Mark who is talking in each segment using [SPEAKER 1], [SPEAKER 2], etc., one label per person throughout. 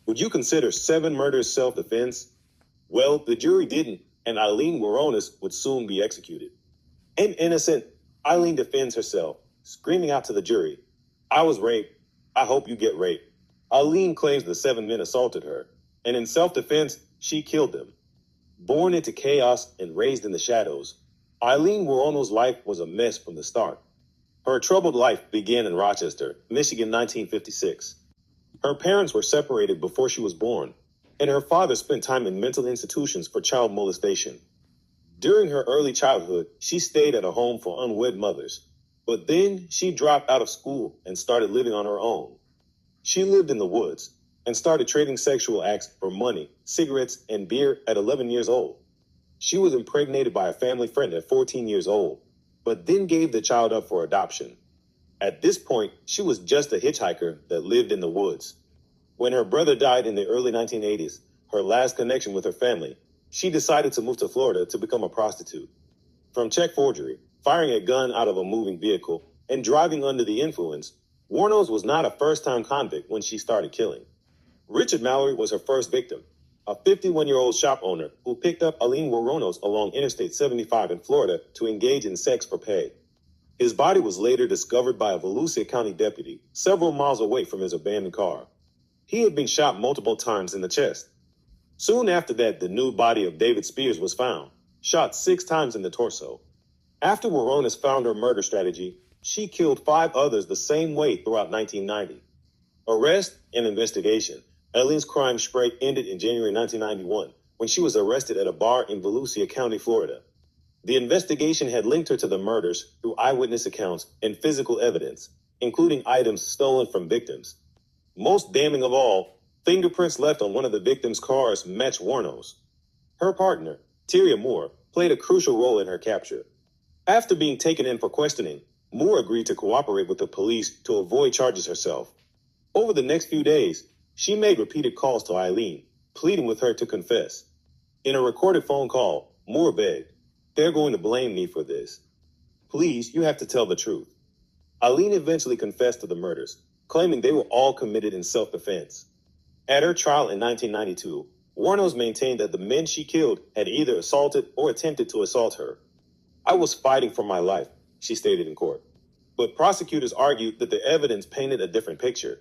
[SPEAKER 1] Would you consider 7 murders self-defense? Well, the jury didn't, and Aileen Wuornos would soon be executed. Innocent, Aileen defends herself, screaming out to the jury, "I was raped. I hope you get raped." Aileen claims the 7 men assaulted her, and in self-defense, she killed them. Born into chaos and raised in the shadows, Aileen Wuornos' life was a mess from the start. Her troubled life began in Rochester, Michigan, 1956. Her parents were separated before she was born, and her father spent time in mental institutions for child molestation. During her early childhood, she stayed at a home for unwed mothers, but then she dropped out of school and started living on her own. She lived in the woods and started trading sexual acts for money, cigarettes, and beer at 11 years old. She was impregnated by a family friend at 14 years old, but then gave the child up for adoption. At this point, she was just a hitchhiker that lived in the woods. When her brother died in the early 1980s, her last connection with her family, she decided to move to Florida to become a prostitute. From check forgery, firing a gun out of a moving vehicle, and driving under the influence, Wuornos was not a first-time convict when she started killing. Richard Mallory was her first victim, a 51-year-old shop owner who picked up Aileen Wuornos along Interstate 75 in Florida to engage in sex for pay. His body was later discovered by a Volusia County deputy several miles away from his abandoned car. He had been shot multiple times in the chest. Soon after that, the nude body of David Spears was found, shot 6 times in the torso. After Wuornos found her murder strategy, she killed 5 others the same way throughout 1990. Arrest and investigation. Aileen's crime spree ended in January 1991 when she was arrested at a bar in Volusia County, Florida. The investigation had linked her to the murders through eyewitness accounts and physical evidence, including items stolen from victims. Most damning of all, fingerprints left on one of the victims' cars matched Wuornos. Her partner, Tyria Moore, played a crucial role in her capture. After being taken in for questioning, Moore agreed to cooperate with the police to avoid charges herself. Over the next few days, she made repeated calls to Aileen, pleading with her to confess. In a recorded phone call, Moore begged, "They're going to blame me for this. Please, you have to tell the truth." Aileen eventually confessed to the murders, claiming they were all committed in self-defense. At her trial in 1992, Wuornos maintained that the men she killed had either assaulted or attempted to assault her. "I was fighting for my life," she stated in court. But prosecutors argued that the evidence painted a different picture.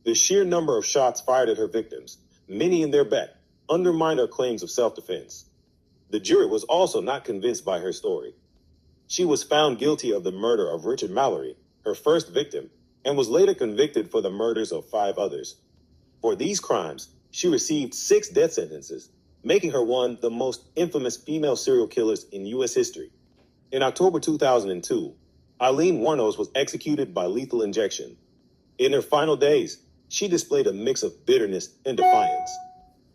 [SPEAKER 1] The sheer number of shots fired at her victims, many in their back, undermined her claims of self-defense. The jury was also not convinced by her story. She was found guilty of the murder of Richard Mallory, her first victim, and was later convicted for the murders of 5 others. For these crimes, she received 6 death sentences, making her one of the most infamous female serial killers in U.S. history. In October 2002, Aileen Wuornos was executed by lethal injection. In her final days, she displayed a mix of bitterness and defiance.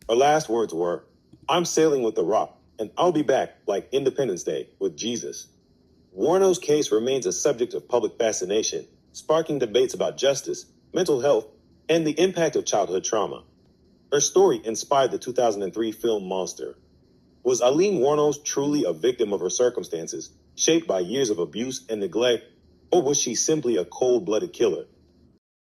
[SPEAKER 1] Her last words were, "I'm sailing with the rock, and I'll be back like Independence Day with Jesus." Wuornos' case remains a subject of public fascination, sparking debates about justice, mental health, and the impact of childhood trauma. Her story inspired the 2003 film Monster. Was Aileen Wuornos truly a victim of her circumstances, shaped by years of abuse and neglect, or was she simply a cold-blooded killer?